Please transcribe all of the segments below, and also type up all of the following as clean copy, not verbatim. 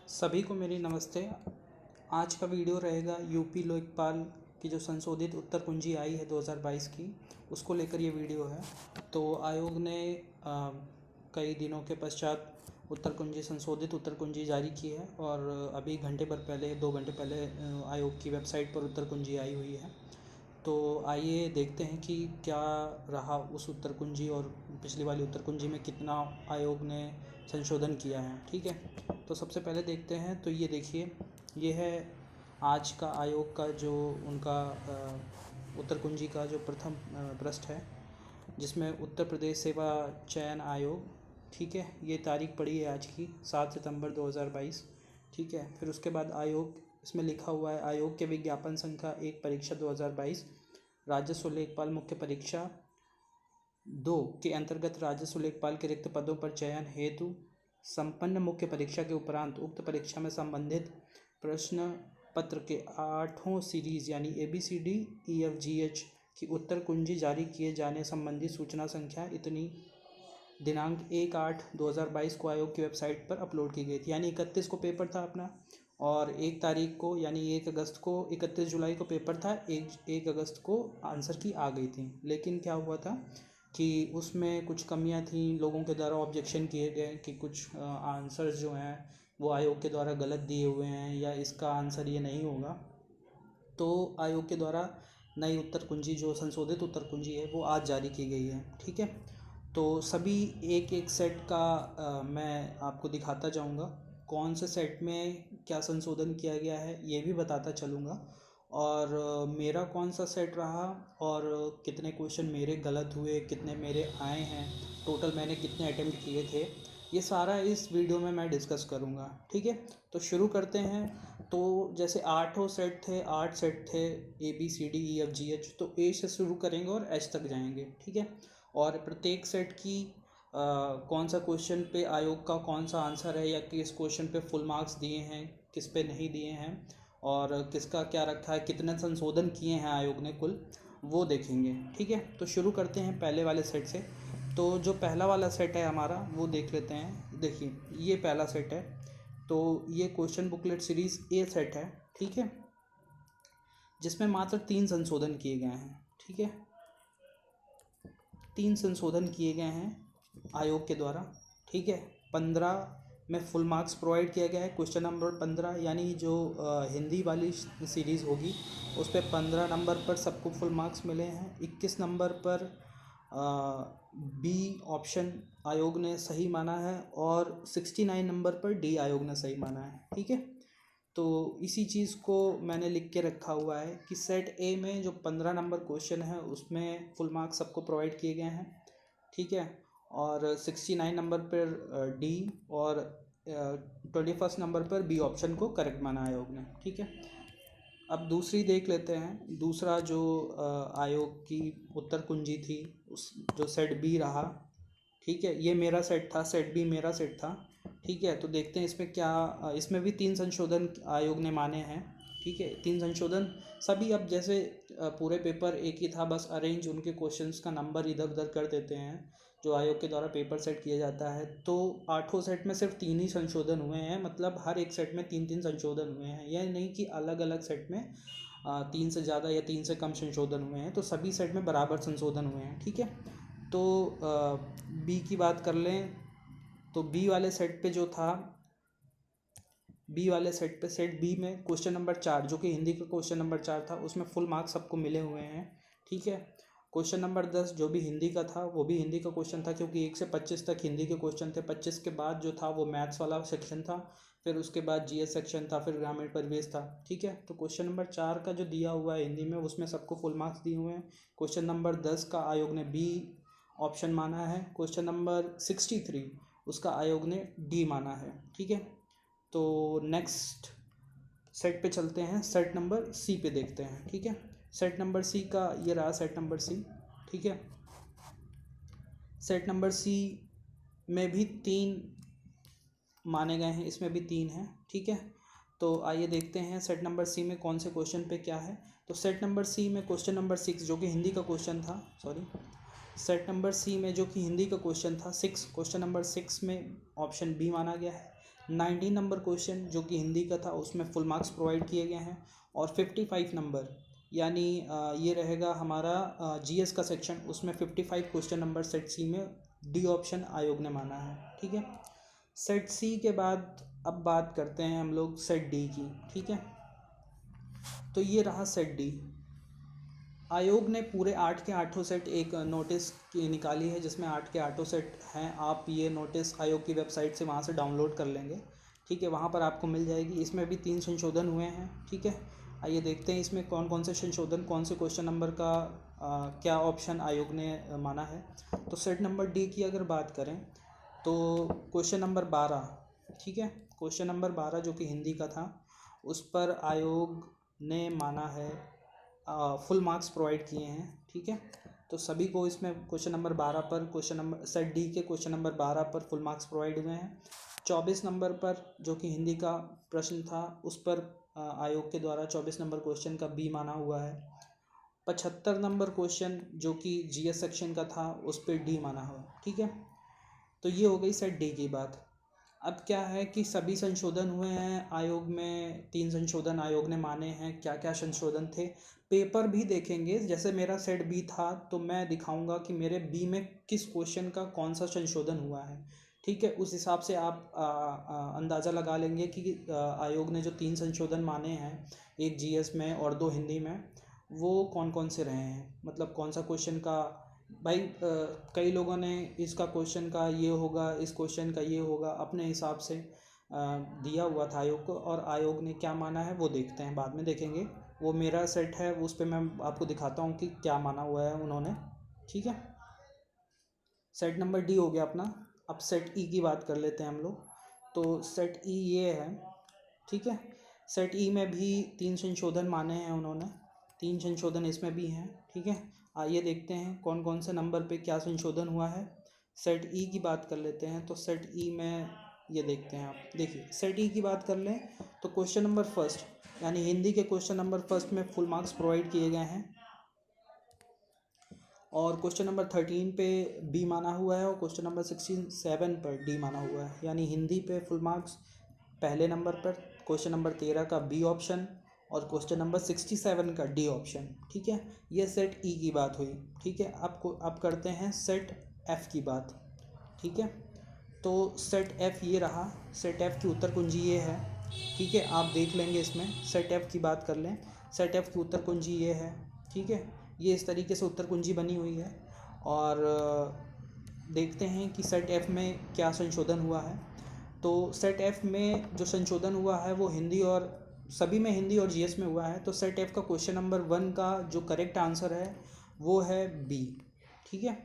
सभी को मेरी नमस्ते। आज का वीडियो रहेगा यूपी लोकपाल की जो संशोधित उत्तर कुंजी आई है 2022 की, उसको लेकर ये वीडियो है। तो आयोग ने कई दिनों के पश्चात उत्तर कुंजी संशोधित उत्तर कुंजी जारी की है और अभी घंटे भर पहले 2 घंटे पहले आयोग की वेबसाइट पर उत्तर कुंजी आई हुई है। तो आइए देखते हैं कि क्या रहा उस उत्तर कुंजी और पिछली वाली उत्तर कुंजी में कितना आयोग ने संशोधन किया है। ठीक है, तो सबसे पहले देखते हैं। तो ये देखिए, ये है आज का आयोग का जो उनका उत्तर कुंजी का जो प्रथम पृष्ठ है, जिसमें उत्तर प्रदेश सेवा चयन आयोग, ठीक है, ये तारीख पड़ी है आज की 7 सितंबर 2022। ठीक है, फिर उसके बाद आयोग, इसमें लिखा हुआ है आयोग के विज्ञापन संख्या 1 परीक्षा 2022 राजस्व लेखपाल मुख्य परीक्षा 2 के अंतर्गत राजस्व लेखपाल के रिक्त पदों पर चयन हेतु संपन्न मुख्य परीक्षा के उपरांत उक्त परीक्षा में संबंधित प्रश्न पत्र के 8 सीरीज यानी ABCD EFGH की उत्तर कुंजी जारी किए जाने संबंधी सूचना संख्या इतनी दिनांक 1/8/2022 को आयोग की वेबसाइट पर अपलोड की गई थी। यानी 31 को पेपर था अपना और 1 तारीख को यानी 1 अगस्त को, 31 जुलाई को पेपर था, 1 अगस्त को आंसर की आ गई थी। लेकिन क्या हुआ था कि उसमें कुछ कमियां थी, लोगों के द्वारा ऑब्जेक्शन किए गए कि कुछ आंसर्स जो हैं वो आयोग के द्वारा गलत दिए हुए हैं या इसका आंसर ये नहीं होगा। तो आयोग के द्वारा नई उत्तर कुंजी जो संशोधित उत्तर कुंजी है वो आज जारी की गई है। ठीक है, तो सभी एक एक सेट का मैं आपको दिखाता जाऊंगा, कौन से सेट में क्या संशोधन किया गया है ये भी बताता चलूँगा, और मेरा कौन सा सेट रहा और कितने क्वेश्चन मेरे गलत हुए, कितने मेरे आए हैं, टोटल मैंने कितने अटेम्प्ट किए थे, ये सारा इस वीडियो में मैं डिस्कस करूँगा। ठीक है, तो शुरू करते हैं। तो जैसे 8 सेट थे, 8 सेट थे ABCD EFGH, तो A से शुरू करेंगे और H तक जाएंगे। ठीक है, और प्रत्येक सेट की कौन सा क्वेश्चन पे आयोग का कौन सा आंसर है या किस क्वेश्चन पे फुल मार्क्स दिए हैं, किस पे नहीं दिए हैं और किसका क्या रखा है, कितने संशोधन किए हैं आयोग ने कुल, वो देखेंगे। ठीक है, तो शुरू करते हैं पहले वाले सेट से। तो जो पहला वाला सेट है हमारा वो देख लेते हैं। देखिए, ये पहला सेट है, तो ये question booklet series A set है। ठीक है, जिसमें मात्र 3 संशोधन किए गए हैं। ठीक है, 3 संशोधन किए गए हैं आयोग के द्वारा। ठीक है, 15 में फुल मार्क्स प्रोवाइड किया गया है। क्वेश्चन नंबर 15 यानी जो हिंदी वाली सीरीज़ होगी उस पर 15 नंबर पर सबको फुल मार्क्स मिले हैं। 21 नंबर पर B ऑप्शन आयोग ने सही माना है और 69 नंबर पर D आयोग ने सही माना है। ठीक है, तो इसी चीज़ को मैंने लिख के रखा हुआ है कि सेट A में जो 15 नंबर क्वेश्चन है उसमें फुल मार्क्स सबको प्रोवाइड किए गए हैं। ठीक है, और 69 नंबर पर D और 21 नंबर पर B ऑप्शन को करेक्ट माना आयोग ने। ठीक है, अब दूसरी देख लेते हैं। दूसरा जो आयोग की उत्तर कुंजी थी, उस जो सेट B रहा। ठीक है, ये मेरा सेट था, सेट B मेरा सेट था। ठीक है, तो देखते हैं इसमें क्या, इसमें भी 3 संशोधन आयोग ने माने हैं। ठीक है, 3 संशोधन सभी, अब जैसे पूरे पेपर एक ही था, बस अरेंज उनके क्वेश्चंस का नंबर इधर उधर कर देते हैं जो आयोग के द्वारा पेपर सेट किया जाता है। तो 8 सेट में सिर्फ 3 ही संशोधन हुए हैं, मतलब हर एक सेट में 3-3 संशोधन हुए हैं। यह नहीं कि अलग अलग सेट में 3 से ज़्यादा या 3 से कम संशोधन हुए हैं, तो सभी सेट में बराबर संशोधन हुए हैं। ठीक है, तो B की बात कर लें तो B वाले सेट पे जो था, B वाले सेट पे, सेट B में क्वेश्चन नंबर 4 जो कि हिंदी का क्वेश्चन नंबर 4 था, उसमें फुल मार्क्स सबको मिले हुए हैं। ठीक है, क्वेश्चन नंबर 10 जो भी हिंदी का था वो भी हिंदी का क्वेश्चन था, क्योंकि 1 से 25 तक हिंदी के क्वेश्चन थे। 25 के बाद जो था वो मैथ्स वाला सेक्शन था, फिर उसके बाद GS सेक्शन था, फिर ग्रामीण परिवेश था। ठीक है, तो क्वेश्चन नंबर 4 का जो दिया हुआ है हिंदी में, उसमें सबको फुल मार्क्स दिए हुए हैं। क्वेश्चन नंबर 10 का आयोग ने B ऑप्शन माना है। क्वेश्चन नंबर 63 उसका आयोग ने D माना है। ठीक है, तो नेक्स्ट सेट पे चलते हैं, सेट नंबर C पे देखते हैं। ठीक है, सेट नंबर C का ये रहा, सेट नंबर C। ठीक है, सेट नंबर C में भी 3 माने गए हैं, इसमें भी 3 हैं। ठीक है, तो आइए देखते हैं सेट नंबर C में कौन से क्वेश्चन पे क्या है। तो सेट नंबर C में क्वेश्चन नंबर 6 जो कि हिंदी का क्वेश्चन था, सेट नंबर C में जो कि हिंदी का क्वेश्चन था 6, क्वेश्चन नंबर 6 में ऑप्शन B माना गया है। 19 नंबर क्वेश्चन जो कि हिंदी का था उसमें फुल मार्क्स प्रोवाइड किए गए हैं। और 55 नंबर यानी ये रहेगा हमारा जीएस का सेक्शन, उसमें 55 क्वेश्चन नंबर सेट सी में डी ऑप्शन आयोग ने माना है। ठीक है, सेट सी के बाद अब बात करते हैं हम लोग सेट डी की। ठीक है, तो ये रहा सेट डी। आयोग ने पूरे 8 के 8 सेट एक नोटिस की निकाली है जिसमें 8 के 8 सेट हैं। आप ये नोटिस आयोग की वेबसाइट से वहाँ से डाउनलोड कर लेंगे। ठीक है, वहाँ पर आपको मिल जाएगी। इसमें भी 3 संशोधन हुए हैं। ठीक है, आइए देखते हैं इसमें कौन कौन से संशोधन, कौन से क्वेश्चन नंबर का क्या ऑप्शन आयोग ने माना है। तो सेट नंबर डी की अगर बात करें तो क्वेश्चन नंबर 12, ठीक है, क्वेश्चन नंबर 12 जो कि हिंदी का था, उस पर आयोग ने माना है फुल मार्क्स प्रोवाइड किए हैं। ठीक है, तो सभी को इसमें क्वेश्चन नंबर 12 पर, क्वेश्चन नंबर सेट डी के क्वेश्चन नंबर 12 पर फुल मार्क्स प्रोवाइड हुए हैं। 24 नंबर पर जो कि हिंदी का प्रश्न था उस पर आयोग के द्वारा 24 नंबर क्वेश्चन का बी माना हुआ है। 75 नंबर क्वेश्चन जो कि जीएस सेक्शन का था उस पर डी माना हुआ। ठीक है, तो ये हो गई सेट डी की बात। अब क्या है कि सभी संशोधन हुए हैं आयोग में, 3 संशोधन आयोग ने माने हैं। क्या क्या संशोधन थे पेपर भी देखेंगे। जैसे मेरा सेट बी था तो मैं दिखाऊंगा कि मेरे बी में किस क्वेश्चन का कौन सा संशोधन हुआ है। ठीक है, उस हिसाब से आप अंदाज़ा लगा लेंगे कि आयोग ने जो 3 संशोधन माने हैं, एक जीएस में और 2 हिंदी में, वो कौन कौन से रहे हैं। मतलब कौन सा क्वेश्चन का, भाई कई लोगों ने इसका क्वेश्चन का ये होगा, इस क्वेश्चन का ये होगा, अपने हिसाब से दिया हुआ था आयोग को। और आयोग ने क्या माना है वो देखते हैं, बाद में देखेंगे। वो मेरा सेट है, उस पर मैं आपको दिखाता हूँ कि क्या माना हुआ है उन्होंने। ठीक है, सेट नंबर डी हो गया अपना। अब सेट ई की बात कर लेते हैं हम लोग। तो सेट ई ये है। ठीक है, सेट ई में भी 3 संशोधन माने हैं उन्होंने, 3 संशोधन इसमें भी हैं। ठीक है, आइए देखते हैं कौन कौन से नंबर पे क्या संशोधन हुआ है। सेट ई की बात कर लेते हैं। तो सेट ई में ये देखते हैं, आप देखिए सेट ई की बात कर लें तो क्वेश्चन नंबर फर्स्ट यानी हिंदी के क्वेश्चन नंबर फर्स्ट में फुल मार्क्स प्रोवाइड किए गए हैं। और क्वेश्चन नंबर 13 पे बी माना हुआ है और क्वेश्चन नंबर 67 पर डी माना हुआ है। यानी हिंदी पे फुल मार्क्स पहले नंबर पर, क्वेश्चन नंबर 13 का बी ऑप्शन और क्वेश्चन नंबर 67 का डी ऑप्शन। ठीक है, ये सेट ई की बात हुई। ठीक है, अब करते हैं सेट एफ़ की बात। ठीक है, तो सेट एफ़ ये रहा। सेट एफ़ की उत्तर कुंजी ये है। ठीक है, आप देख लेंगे इसमें। सेट एफ़ की बात कर लें, सेट एफ़ की उत्तर कुंजी ये है। ठीक है, ये इस तरीके से उत्तर कुंजी बनी हुई है। और देखते हैं कि सेट एफ़ में क्या संशोधन हुआ है। तो सेट एफ़ में जो संशोधन हुआ है वो हिंदी और सभी में हिंदी और जीएस में हुआ है। तो सेट एफ़ का क्वेश्चन नंबर 1 का जो करेक्ट आंसर है वो है बी। ठीक है,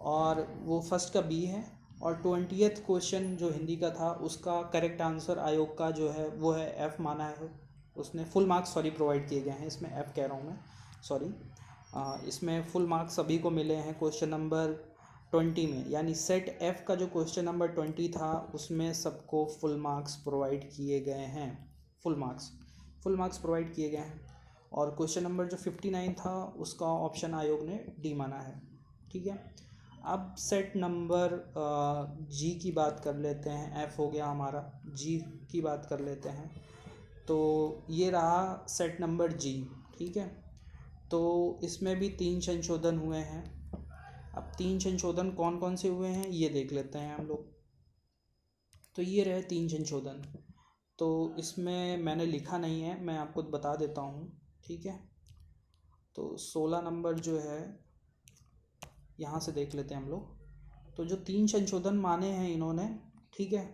और वो फर्स्ट का बी है। और 20th क्वेश्चन जो हिंदी का था उसका करेक्ट आंसर आयोग का जो है वो है एफ़ माना है उसने। फुल मार्क्स प्रोवाइड किए गए हैं, इसमें एफ़ कह रहा हूँ मैं, सॉरी। इसमें फुल मार्क्स सभी को मिले हैं क्वेश्चन नंबर 20 में। यानी सेट एफ़ का जो क्वेश्चन नंबर 20 था उसमें सबको फुल मार्क्स प्रोवाइड किए गए हैं। फुल मार्क्स प्रोवाइड किए गए हैं। और क्वेश्चन नंबर जो 59 था उसका ऑप्शन आयोग ने डी माना है। ठीक है, अब सेट नंबर जी की बात कर लेते हैं। एफ़ हो गया हमारा, जी की बात कर लेते हैं। तो ये रहा सेट नंबर जी। ठीक है, तो इसमें भी 3 संशोधन हुए हैं। अब 3 संशोधन कौन कौन से हुए हैं ये देख लेते हैं हम लोग। तो ये रहे 3 संशोधन। तो इसमें मैंने लिखा नहीं है, मैं आपको बता देता हूँ। ठीक है, तो 16 नंबर जो है यहाँ से देख लेते हैं हम लोग। तो जो 3 संशोधन माने हैं इन्होंने, ठीक है,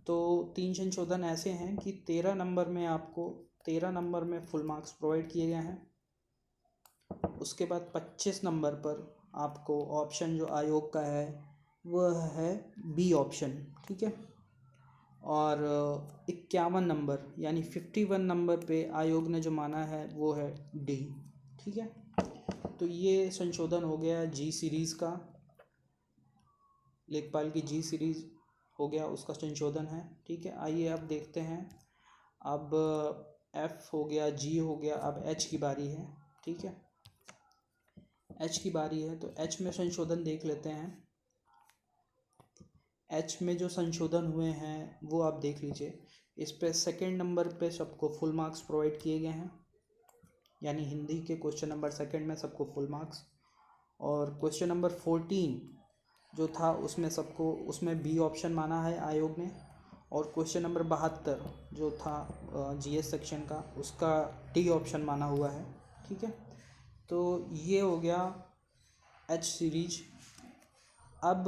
तो 3 संशोधन ऐसे हैं कि 13 नंबर में आपको 13 नंबर में फुल मार्क्स प्रोवाइड किए गए हैं। उसके बाद 25 नंबर पर आपको ऑप्शन जो आयोग का है वह है बी ऑप्शन। ठीक है, और 51 नंबर यानी 51 नंबर पे आयोग ने जो माना है वो है डी। ठीक है, तो ये संशोधन हो गया जी सीरीज़ का, लेखपाल की जी सीरीज़ हो गया, उसका संशोधन है। ठीक है, आइए अब देखते हैं। अब एफ़ हो गया, जी हो गया, अब एच की बारी है। ठीक है, एच की बारी है। तो एच में संशोधन देख लेते हैं। एच में जो संशोधन हुए हैं वो आप देख लीजिए। इस पे सेकंड नंबर पे सबको फुल मार्क्स प्रोवाइड किए गए हैं, यानी हिंदी के क्वेश्चन नंबर सेकंड में सबको फुल मार्क्स। और क्वेश्चन नंबर 14 जो था उसमें बी ऑप्शन माना है आयोग ने। और क्वेश्चन नंबर 72 जो था जीएस सेक्शन का, उसका डी ऑप्शन माना हुआ है। ठीक है, तो ये हो गया एच सीरीज। अब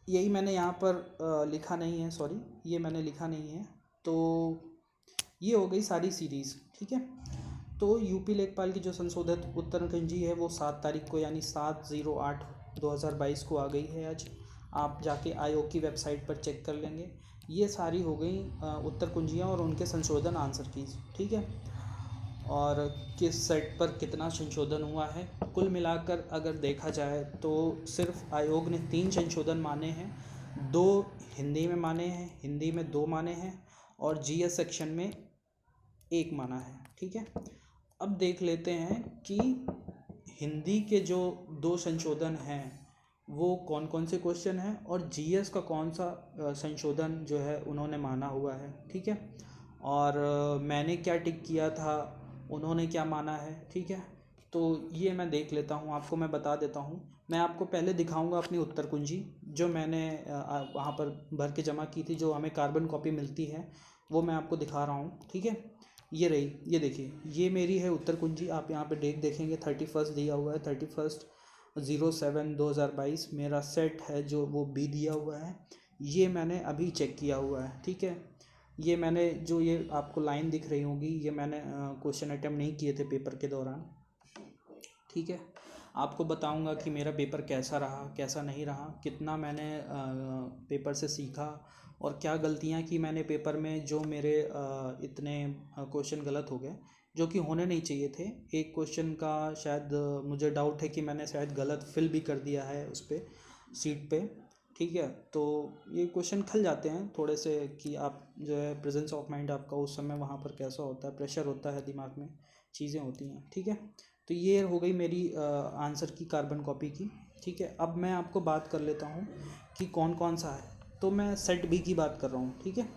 यही मैंने यहाँ पर लिखा नहीं है, सॉरी ये मैंने लिखा नहीं है। तो ये हो गई सारी सीरीज़। ठीक है, तो यूपी लेखपाल की जो संशोधित उत्तरकुंजी है वो 7 तारीख को यानी 7/08/2022 को आ गई है आज। आप जाके आयोग की वेबसाइट पर चेक कर लेंगे। ये सारी हो गई उत्तरकुंजियाँ और उनके संशोधन आंसर कीज। ठीक है, और किस सेट पर कितना संशोधन हुआ है, कुल मिलाकर अगर देखा जाए तो सिर्फ आयोग ने 3 संशोधन माने हैं। 2 हिंदी में माने हैं, हिंदी में 2 माने हैं, और जीएस सेक्शन में 1 माना है। ठीक है, अब देख लेते हैं कि हिंदी के जो 2 संशोधन हैं वो कौन कौन से क्वेश्चन हैं, और जीएस का कौन सा संशोधन जो है उन्होंने माना हुआ है। ठीक है, और मैंने क्या टिक किया था, उन्होंने क्या माना है। ठीक है, तो ये मैं देख लेता हूँ, आपको मैं बता देता हूँ। मैं आपको पहले दिखाऊंगा अपनी उत्तर कुंजी जो मैंने वहाँ पर भर के जमा की थी, जो हमें कार्बन कॉपी मिलती है, वो मैं आपको दिखा रहा हूँ। ठीक है, ये रही, ये देखिए, ये मेरी है उत्तर कुंजी। आप यहाँ पे डेट देखेंगे 31 दिया हुआ है, 31/07/2022 मेरा सेट है जो वो बी दिया हुआ है। ये मैंने अभी चेक किया हुआ है। ठीक है, ये मैंने जो ये आपको लाइन दिख रही होगी, ये मैंने क्वेश्चन अटेम्प्ट नहीं किए थे पेपर के दौरान। ठीक है, आपको बताऊंगा कि मेरा पेपर कैसा रहा, कैसा नहीं रहा, कितना मैंने पेपर से सीखा, और क्या गलतियां की मैंने पेपर में, जो मेरे इतने क्वेश्चन गलत हो गए जो कि होने नहीं चाहिए थे। एक क्वेश्चन का शायद मुझे डाउट है कि मैंने शायद गलत फिल भी कर दिया है उस पर सीट पे। ठीक है, तो ये क्वेश्चन खल जाते हैं थोड़े से कि आप जो है प्रेजेंस ऑफ माइंड आपका उस समय वहाँ पर कैसा होता है, प्रेशर होता है दिमाग में, चीज़ें होती हैं। ठीक है, तो ये हो गई मेरी आंसर की कार्बन कॉपी की। ठीक है, अब मैं आपको बात कर लेता हूँ कि कौन कौन सा है। तो मैं सेट बी की बात कर रहा हूँ। ठीक है,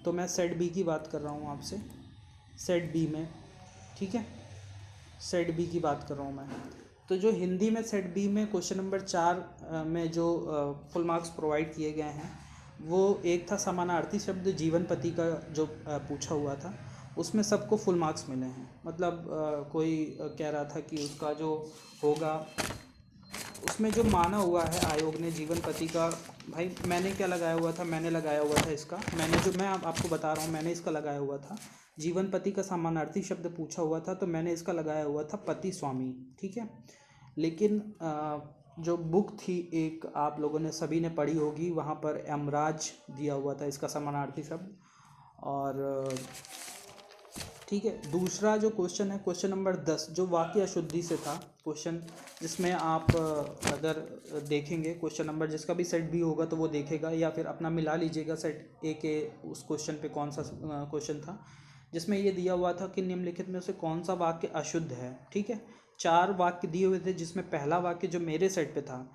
तो मैं सेट बी की बात कर रहा हूँ आपसे, सेट बी में। ठीक है, सेट बी की बात कर रहा हूँ मैं। तो जो हिंदी में सेट बी में क्वेश्चन नंबर 4 में जो फुल मार्क्स प्रोवाइड किए गए हैं, वो एक था समानार्थी शब्द जीवनपति का जो पूछा हुआ था, उसमें सबको फुल मार्क्स मिले हैं। मतलब कोई कह रहा था कि उसका जो होगा, उसमें जो माना हुआ है आयोग ने जीवनपति का, भाई मैंने क्या लगाया हुआ था, मैंने लगाया हुआ था इसका, मैं आपको बता रहा हूँ, मैंने इसका लगाया हुआ था जीवनपति का समानार्थी शब्द पूछा हुआ था, तो मैंने इसका लगाया हुआ था पति स्वामी। ठीक है, लेकिन जो बुक थी एक, आप लोगों ने सभी ने पढ़ी होगी, वहाँ पर यमराज दिया हुआ था इसका समानार्थी शब्द। और ठीक है, दूसरा जो क्वेश्चन है क्वेश्चन नंबर 10 जो वाक्य अशुद्धि से था क्वेश्चन, जिसमें आप अगर देखेंगे क्वेश्चन नंबर, जिसका भी सेट बी होगा तो वो देखेगा, या फिर अपना मिला लीजिएगा सेट ए के उस क्वेश्चन पे कौन सा क्वेश्चन था, जिसमें ये दिया हुआ था कि निम्नलिखित में से कौन सा वाक्य अशुद्ध है। ठीक है, 4 वाक्य दिए हुए थे, जिसमें पहला वाक्य जो मेरे सेट पे था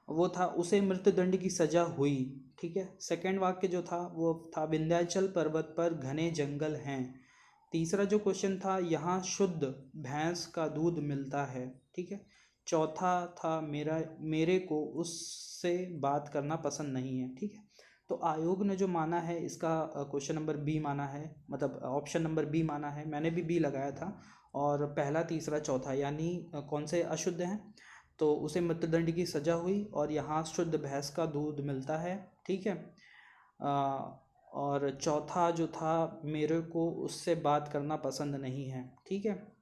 वो था उसे मृत्युदंड की सजा हुई। ठीक है, सेकंड वाक्य जो था वो था विंध्याचल पर्वत पर घने जंगल हैं। तीसरा जो क्वेश्चन था, यहाँ शुद्ध भैंस का दूध मिलता है। ठीक है, चौथा था मेरे को उससे बात करना पसंद नहीं है। ठीक है, तो आयोग ने जो माना है इसका क्वेश्चन नंबर बी माना है, मतलब ऑप्शन नंबर बी माना है, मैंने भी बी लगाया था। और पहला तीसरा चौथा यानी कौन से अशुद्ध हैं, तो उसे मृत्युदंड की सजा हुई, और यहाँ शुद्ध भैंस का दूध मिलता है। ठीक है, और चौथा जो था मेरे को उससे बात करना पसंद नहीं है। ठीक है,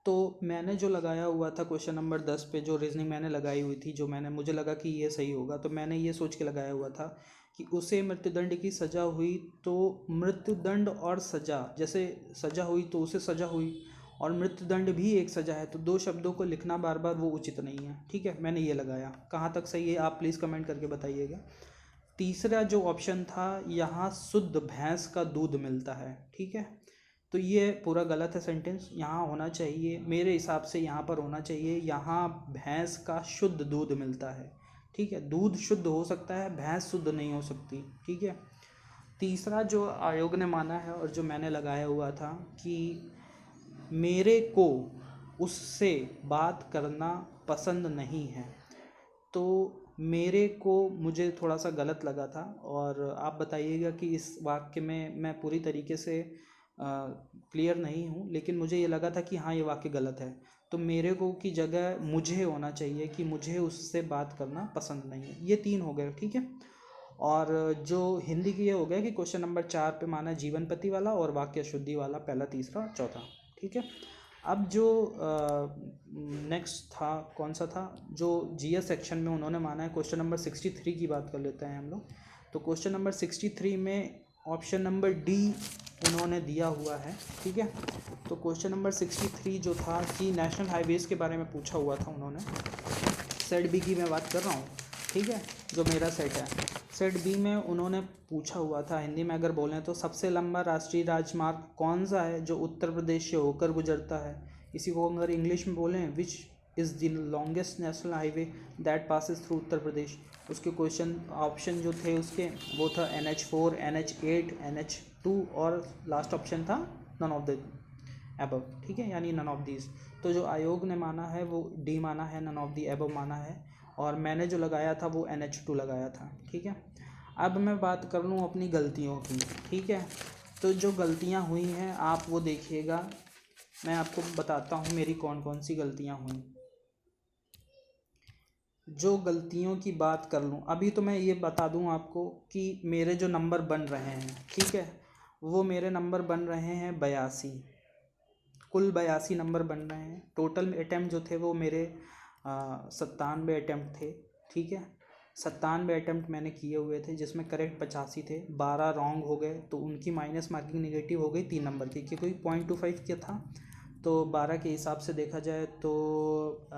तो मैंने जो लगाया हुआ था क्वेश्चन नंबर 10 पे जो रीजनिंग मैंने लगाई हुई थी, जो मुझे लगा कि ये सही होगा, तो मैंने ये सोच के लगाया हुआ था कि उसे मृत्युदंड की सजा हुई, तो मृत्युदंड और सजा, जैसे सजा हुई तो उसे सजा हुई, और मृत्युदंड भी एक सजा है, तो 2 शब्दों को लिखना बार बार वो उचित नहीं है। ठीक है, मैंने ये लगाया, कहाँ तक सही है आप प्लीज़ कमेंट करके बताइएगा। तीसरा जो ऑप्शन था, यहाँ शुद्ध भैंस का दूध मिलता है। ठीक है, तो ये पूरा गलत है सेंटेंस, यहाँ होना चाहिए मेरे हिसाब से, यहाँ पर होना चाहिए यहाँ भैंस का शुद्ध दूध मिलता है। ठीक है। दूध शुद्ध हो सकता है, भैंस शुद्ध नहीं हो सकती, ठीक है। तीसरा जो आयोग ने माना है और जो मैंने लगाया हुआ था कि मेरे को उससे बात करना पसंद नहीं है, तो मेरे को मुझे थोड़ा सा गलत लगा था, और आप बताइएगा कि इस वाक्य में मैं पूरी तरीके से क्लियर नहीं हूँ, लेकिन मुझे ये लगा था कि हाँ ये वाक्य गलत है। तो मेरे को की जगह मुझे होना चाहिए कि मुझे उससे बात करना पसंद नहीं है। ये 3 हो गए, ठीक है। और जो हिंदी की ये हो गया कि क्वेश्चन नंबर 4 पे माना जीवन पति वाला और वाक्य शुद्धि वाला, पहला, तीसरा, चौथा, ठीक है। अब जो नेक्स्ट था कौन सा था, जो जीएस सेक्शन में उन्होंने माना है, क्वेश्चन नंबर 63 की बात कर लेते हैं हम लोग। तो क्वेश्चन नंबर 63 में ऑप्शन नंबर डी उन्होंने दिया हुआ है, ठीक है। तो क्वेश्चन नंबर 63 जो था कि नेशनल हाईवेज़ के बारे में पूछा हुआ था उन्होंने। सेट बी की मैं बात कर रहा हूँ, ठीक है, जो मेरा सेट है। सेट बी में उन्होंने पूछा हुआ था, हिंदी में अगर बोलें तो सबसे लंबा राष्ट्रीय राजमार्ग कौन सा है जो उत्तर प्रदेश से होकर गुजरता है। इसी को अगर इंग्लिश में बोलें, which is the longest national highway that passes through Uttar Pradesh. उसके क्वेश्चन ऑप्शन जो थे उसके वो था NH4, NH8, NH2 और लास्ट ऑप्शन था नन ऑफ द एबव, ठीक है, यानी नन ऑफ दीज। तो जो आयोग ने माना है वो डी माना है, नन ऑफ दी एबव माना है, और मैंने जो लगाया था वो NH2 लगाया था, ठीक है। अब मैं बात कर लूँ अपनी गलतियों की, ठीक है। तो जो गलतियाँ हुई हैं आप वो देखिएगा, मैं आपको बताता हूँ मेरी कौन कौन सी गलतियाँ हुई। जो गलतियों की बात कर लूँ, अभी तो मैं ये बता दूँ आपको कि मेरे जो नंबर बन रहे हैं, ठीक है, वो मेरे नंबर बन रहे हैं 82, कुल 82 नंबर बन रहे हैं। टोटल अटैम्प्ट जो थे वो मेरे 97 अटैम्प्ट थे, ठीक है। 97 अटैम्प्ट मैंने किए हुए थे, जिसमें करेक्ट 85 थे, 12 रॉन्ग हो गए, तो उनकी माइनस मार्किंग नेगेटिव हो गई 3 नंबर की, क्योंकि 0.25 किया था। तो 12 के हिसाब से देखा जाए तो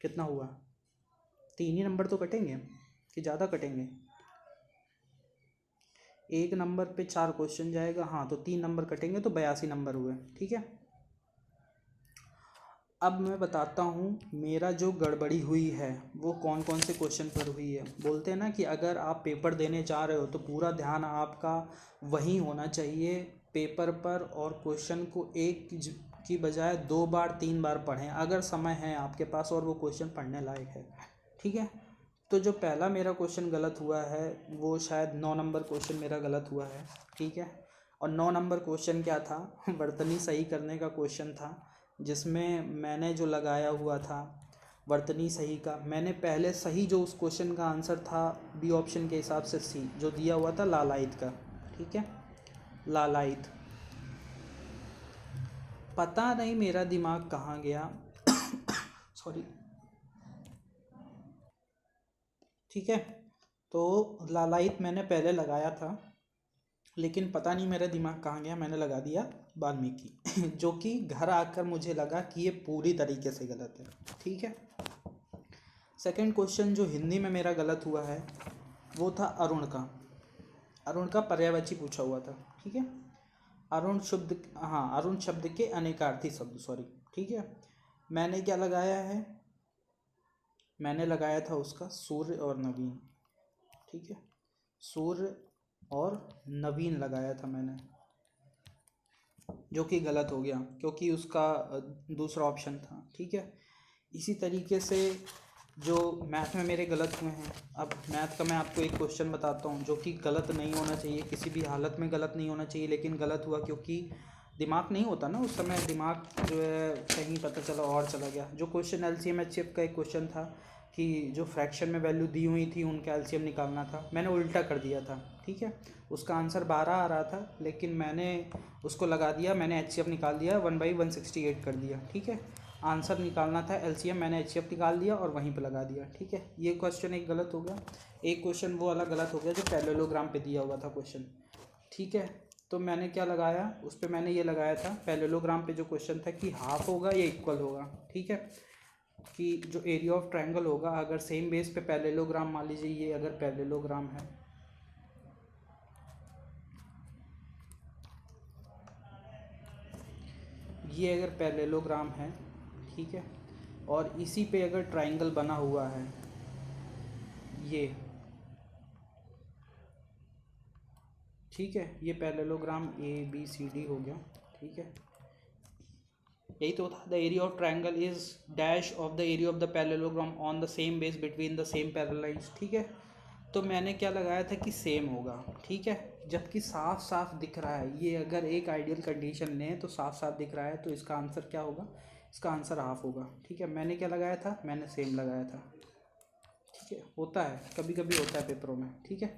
कितना हुआ, 3 ही नंबर तो कटेंगे कि ज़्यादा कटेंगे। एक नंबर पे 4 क्वेश्चन जाएगा, हाँ, तो 3 नंबर कटेंगे, तो 82 नंबर हुए, ठीक है। अब मैं बताता हूँ मेरा जो गड़बड़ी हुई है वो कौन कौन से क्वेश्चन पर हुई है। बोलते हैं ना कि अगर आप पेपर देने जा रहे हो तो पूरा ध्यान आपका वहीं होना चाहिए पेपर पर, और क्वेश्चन को एक की बजाय 2 बार 3 बार पढ़ें अगर समय है आपके पास और वो क्वेश्चन पढ़ने लायक है, ठीक है। तो जो पहला मेरा क्वेश्चन गलत हुआ है वो शायद 9 नंबर क्वेश्चन मेरा गलत हुआ है, ठीक है। और 9 नंबर क्वेश्चन क्या था, वर्तनी सही करने का क्वेश्चन था, जिसमें मैंने जो लगाया हुआ था वर्तनी सही का, मैंने पहले सही जो उस क्वेश्चन का आंसर था बी ऑप्शन के हिसाब से सी जो दिया हुआ था लालायित का, ठीक है, लालायित। पता नहीं मेरा दिमाग कहाँ गया सॉरी, ठीक है। तो लालायित मैंने पहले लगाया था, लेकिन पता नहीं मेरा दिमाग कहाँ गया, मैंने लगा दिया वाल्मीकि जो कि घर आकर मुझे लगा कि ये पूरी तरीके से गलत है, ठीक है। सेकंड क्वेश्चन जो हिंदी में मेरा गलत हुआ है वो था अरुण का। अरुण का पर्यायवाची पूछा हुआ था, ठीक है। अरुण शब्द, हाँ, अरुण शब्द के अनेकार्थी शब्द, सॉरी, ठीक है। मैंने क्या लगाया है, मैंने लगाया था उसका सूर्य और नवीन, ठीक है, सूर्य और नवीन लगाया था मैंने, जो कि गलत हो गया क्योंकि उसका दूसरा ऑप्शन था, ठीक है। इसी तरीके से जो मैथ में मेरे गलत हुए हैं, अब मैथ का मैं आपको एक क्वेश्चन बताता हूँ जो कि गलत नहीं होना चाहिए, किसी भी हालत में गलत नहीं होना चाहिए, लेकिन गलत हुआ क्योंकि दिमाग नहीं होता ना उस समय, दिमाग जो है कहीं पता चला और चला गया। जो क्वेश्चन LCM HCF का एक क्वेश्चन था कि जो फ्रैक्शन में वैल्यू दी हुई थी उनका LCM निकालना था, मैंने उल्टा कर दिया था, ठीक है। उसका आंसर 12 आ रहा था, लेकिन मैंने उसको लगा दिया, मैंने HCF निकाल दिया, 1/168 कर दिया, ठीक है। आंसर निकालना था LCM, मैंने HCF निकाल दिया और वहीं पे लगा दिया, ठीक है। ये क्वेश्चन एक गलत हो गया। एक क्वेश्चन वो वाला गलत हो गया जो पैरेललोग्राम पे दिया हुआ था क्वेश्चन, ठीक है। तो मैंने क्या लगाया उस पर, मैंने ये लगाया था पैरेललोग्राम पे जो क्वेश्चन था कि हाफ होगा या इक्वल होगा, ठीक है, कि जो एरिया ऑफ ट्रायंगल होगा अगर सेम बेस पे पैरेललोग्राम, मान लीजिए ये अगर पैरेललोग्राम है, ये अगर पैरेललोग्राम है, ठीक है, और इसी पे अगर ट्रायंगल बना हुआ है, ये, ठीक है, ये पैरेललोग्राम ABCD हो गया, ठीक है। यही तो था, the area of triangle is dash of the area of the parallelogram on the same base between the same parallel lines, ठीक है। तो मैंने क्या लगाया था कि सेम होगा, ठीक है, जबकि साफ साफ दिख रहा है, ये अगर एक आइडियल कंडीशन लें तो साफ साफ दिख रहा है, तो इसका आंसर क्या होगा, इसका आंसर हाफ होगा, ठीक है। मैंने क्या लगाया था, मैंने सेम लगाया था, ठीक है। होता है, कभी कभी होता है पेपरों में, ठीक है।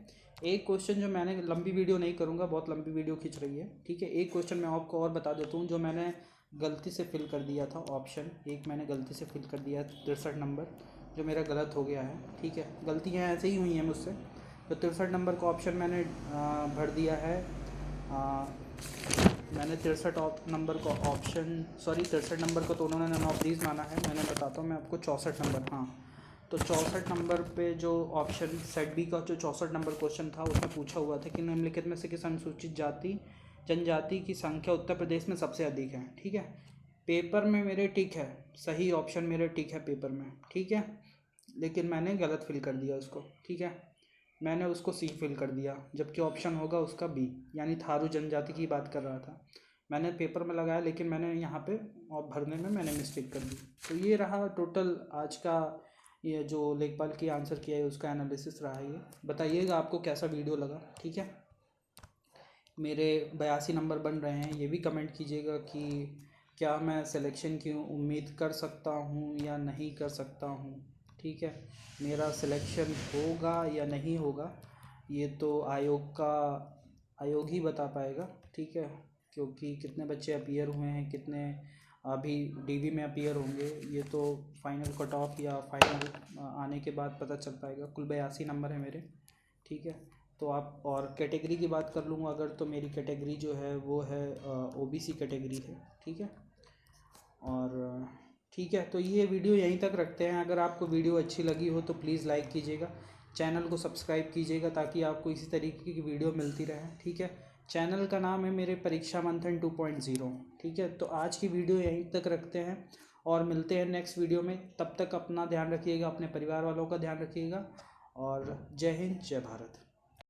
एक क्वेश्चन जो मैंने, लंबी वीडियो नहीं करूँगा, बहुत लंबी वीडियो खींच रही है, ठीक है। एक क्वेश्चन मैं आपको और बता देता हूँ जो मैंने गलती से फिल कर दिया था, ऑप्शन एक मैंने गलती से फिल कर दिया 63 नंबर, जो मेरा गलत हो गया है, ठीक है। गलतियाँ ऐसे ही हुई हैं मुझसे, तो 63 नंबर का ऑप्शन मैंने भर दिया है। मैंने 63 नंबर का ऑप्शन, सॉरी 63 नंबर को तो उन्होंने नन ऑफ दीज माना है, मैंने बताता हूँ मैं आपको 64 नंबर, हाँ। तो 64 नंबर पे जो ऑप्शन सेट बी का जो 64 नंबर क्वेश्चन था, उसमें पूछा हुआ था कि निम्नलिखित में से किस अनुसूचित जाति जनजाति की संख्या उत्तर प्रदेश में सबसे अधिक है, ठीक है। पेपर में मेरे टिक है, सही ऑप्शन मेरे टिक है पेपर में, ठीक है, लेकिन मैंने गलत फिल कर दिया उसको, ठीक है। मैंने उसको सी फिल कर दिया, जबकि ऑप्शन होगा उसका बी, यानी थारू जनजाति की बात कर रहा था। मैंने पेपर में लगाया, लेकिन मैंने यहाँ पे भरने में मैंने मिस्टेक कर दी। तो ये रहा टोटल आज का, ये जो लेखपाल की आंसर किया है उसका एनालिसिस रहा है। ये बताइएगा आपको कैसा वीडियो लगा, ठीक है। मेरे 82 नंबर बन रहे हैं, ये भी कमेंट कीजिएगा कि क्या मैं सिलेक्शन की उम्मीद कर सकता हूँ या नहीं कर सकता हूँ, ठीक है। मेरा सिलेक्शन होगा या नहीं होगा, ये तो आयोग ही बता पाएगा, ठीक है, क्योंकि कितने बच्चे अपीयर हुए हैं, कितने अभी DV में अपीयर होंगे, ये तो फाइनल कट ऑफ या फाइनल आने के बाद पता चल पाएगा। कुल 82 नंबर है मेरे, ठीक है। तो आप, और कैटेगरी की बात कर लूँगा अगर, तो मेरी कैटेगरी जो है वो है OBC कैटेगरी है, ठीक है। और ठीक है, तो ये वीडियो यहीं तक रखते हैं। अगर आपको वीडियो अच्छी लगी हो तो प्लीज़ लाइक कीजिएगा, चैनल को सब्सक्राइब कीजिएगा ताकि आपको इसी तरीके की वीडियो मिलती रहे, ठीक है। चैनल का नाम है मेरे परीक्षा मंथन 2.0, ठीक है। तो आज की वीडियो यहीं तक रखते हैं और मिलते हैं नेक्स्ट वीडियो में। तब तक अपना ध्यान रखिएगा, अपने परिवार वालों का ध्यान रखिएगा, और जय हिंद, जय भारत।